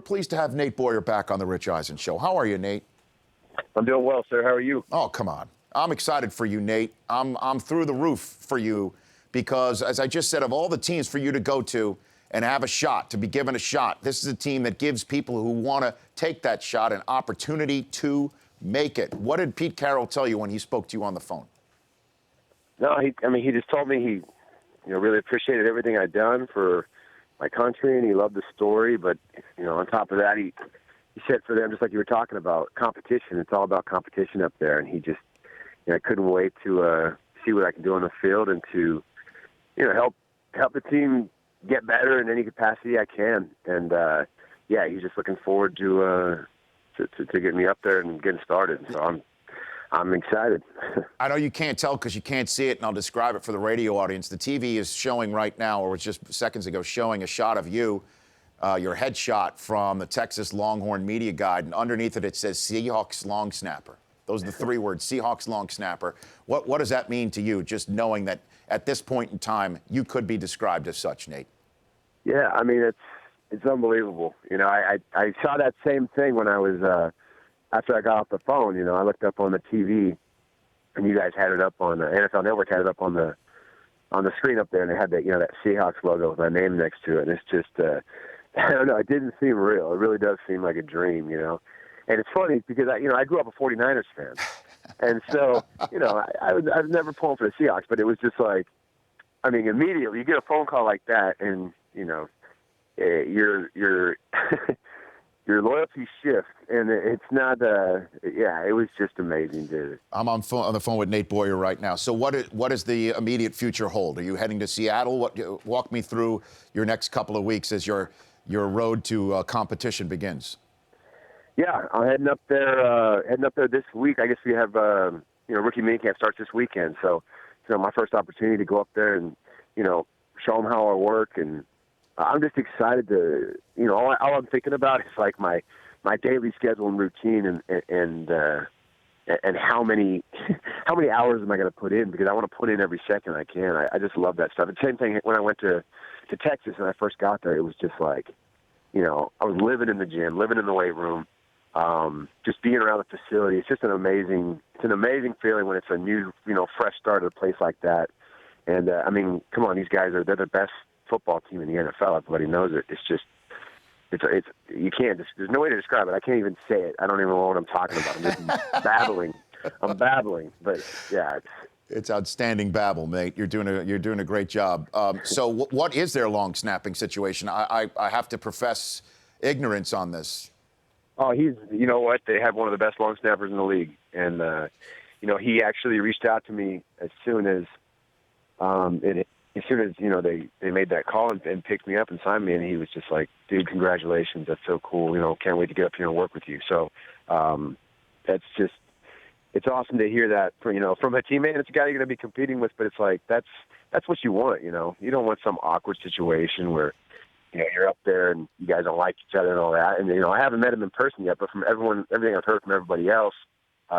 We're pleased to have Nate Boyer back on the Rich Eisen Show. How are you, Nate? I'm doing well, sir. How are you? Oh, come on. I'm excited for you, Nate. I'm through the roof for you because, as I just said, of all the teams for you to go to and have a shot, to be given a shot, this is a team that gives people who want to take that shot an opportunity to make it. What did Pete Carroll tell you when he spoke to you on the phone? No, he just told me he, really appreciated everything I'd done for my country, and he loved the story. But, on top of that, he said for them, just like you were talking about, competition. It's all about competition up there, and he just, I couldn't wait to see what I can do on the field and to, help the team get better in any capacity I can. And he's just looking forward to get me up there and getting started. So I'm excited. I know you can't tell because you can't see it, and I'll describe it for the radio audience. The TV is showing right now, or was just seconds ago, showing a shot of you, your headshot from the Texas Longhorn Media Guide, and underneath it, it says Seahawks long snapper. Those are the three words, Seahawks long snapper. What does that mean to you, just knowing that at this point in time, you could be described as such, Nate? Yeah, it's unbelievable. I saw that same thing when I was after I got off the phone. I looked up on the TV, and you guys had it up on NFL Network had it up on the screen up there, and they had that that Seahawks logo with my name next to it. And it's just I don't know, it didn't seem real. It really does seem like a dream, And it's funny because I grew up a 49ers fan, and so I was never pulling for the Seahawks, but it was just like, immediately you get a phone call like that, and your your loyalty shifts, and it's not. It was just amazing, dude. I'm on the phone with Nate Boyer right now. So what does the immediate future hold? Are you heading to Seattle? Walk me through your next couple of weeks as your road to competition begins. Yeah, I'm heading up there this week. I guess we have rookie minicamp starts this weekend, so my first opportunity to go up there and show them how I work, and I'm just excited to all I'm thinking about is like my daily schedule and routine and how many hours am I going to put in, because I want to put in every second I can. I just love that stuff. And same thing when I went to Texas and I first got there. It was just like I was living in the gym, living in the weight room. Just being around the facility, it's just an amazing feeling when it's a new, fresh start at a place like that. And come on, these guys they're the best football team in the NFL. Everybody knows it. It's just, it's you can't. There's no way to describe it. I can't even say it. I don't even know what I'm talking about. I'm just babbling. I'm babbling, but yeah. It's outstanding babble, mate. You're doing a great job. So what is their long snapping situation? I have to profess ignorance on this. Oh, you know what? They have one of the best long snappers in the league. And, he actually reached out to me as soon as they made that call and picked me up and signed me. And he was just like, dude, congratulations. That's so cool. Can't wait to get up here and work with you. So it's awesome to hear that from a teammate. It's a guy you're going to be competing with, but it's like, that's what you want. You don't want some awkward situation where, you're up there and you guys don't like each other and all that. And, I haven't met him in person yet, but from everything I've heard from everybody else,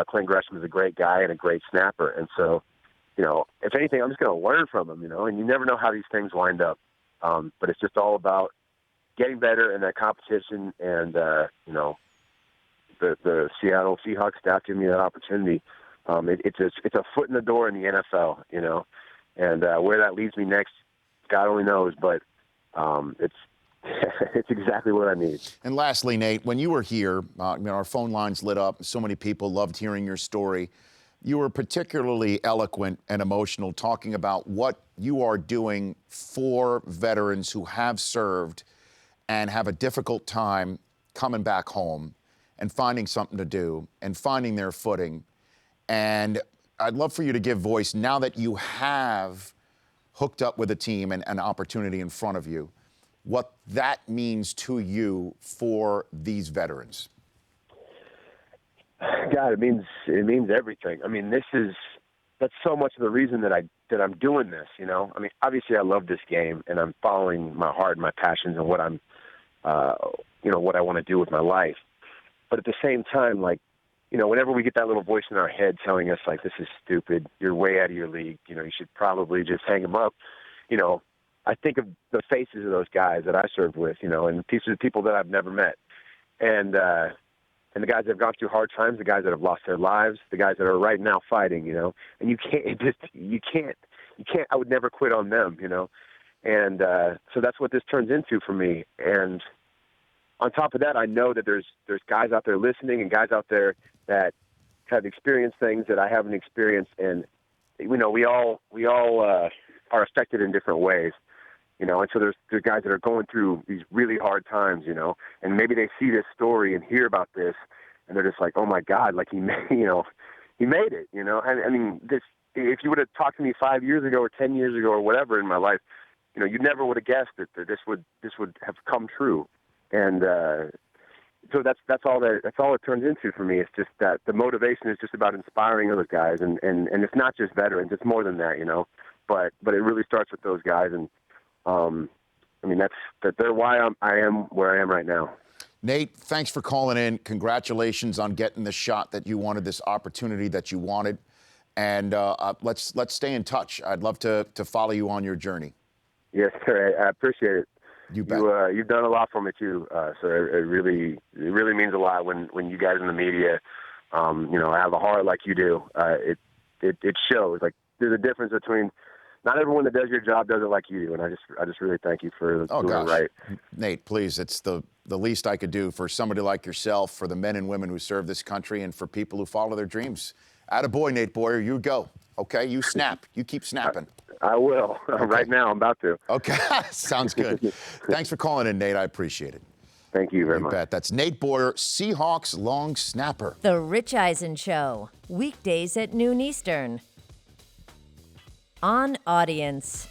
Clint Gresham is a great guy and a great snapper. And so, if anything, I'm just going to learn from him, and you never know how these things wind up. But it's just all about getting better in that competition. And, the Seattle Seahawks staff giving me that opportunity. It's a foot in the door in the NFL, and where that leads me next, God only knows, but it's exactly what I need. And lastly, Nate, when you were here, our phone lines lit up. So many people loved hearing your story. You were particularly eloquent and emotional talking about what you are doing for veterans who have served and have a difficult time coming back home and finding something to do and finding their footing. And I'd love for you to give voice now that you have hooked up with a team and an opportunity in front of you, what that means to you for these veterans. God, it means everything. That's so much of the reason that I'm doing this. Obviously I love this game and I'm following my heart and my passions and what I'm, what I want to do with my life. But at the same time, whenever we get that little voice in our head telling us like, this is stupid, you're way out of your league, you should probably just hang them up. I think of the faces of those guys that I served with, and pieces of people that I've never met. and the guys that have gone through hard times, the guys that have lost their lives, the guys that are right now fighting, and you can't, I would never quit on them, and so that's what this turns into for me. And on top of that, I know that there's guys out there listening and guys out there that have experienced things that I haven't experienced, and we all are affected in different ways. And so there's guys that are going through these really hard times, and maybe they see this story and hear about this, and they're just like, oh my God, like he made it, And I mean, if you would have talked to me 5 years ago or 10 years ago or whatever in my life, you never would have guessed that this would have come true. And so that's all it turns into for me. It's just that the motivation is just about inspiring other guys, and it's not just veterans, it's more than that, But it really starts with those guys, and I mean, they're why I am where I am right now. Nate, thanks for calling in. Congratulations on getting the shot that you wanted, this opportunity that you wanted. And let's stay in touch. I'd love to follow you on your journey. Yes, sir. I appreciate it. You bet. You've done a lot for me too, sir. It really means a lot when you guys in the media, have a heart like you do. It shows. Like, there's a difference between. Not everyone that does your job does it like you do, and I just really thank you for doing it right. Nate, please, it's the least I could do for somebody like yourself, for the men and women who serve this country, and for people who follow their dreams. Attaboy, Nate Boyer, you go. Okay, you snap. You keep snapping. I will. Okay. Right now, I'm about to. Okay, sounds good. Thanks for calling in, Nate. I appreciate it. Thank you very much. You bet. That's Nate Boyer, Seahawks long snapper. The Rich Eisen Show, weekdays at noon Eastern. On Audience.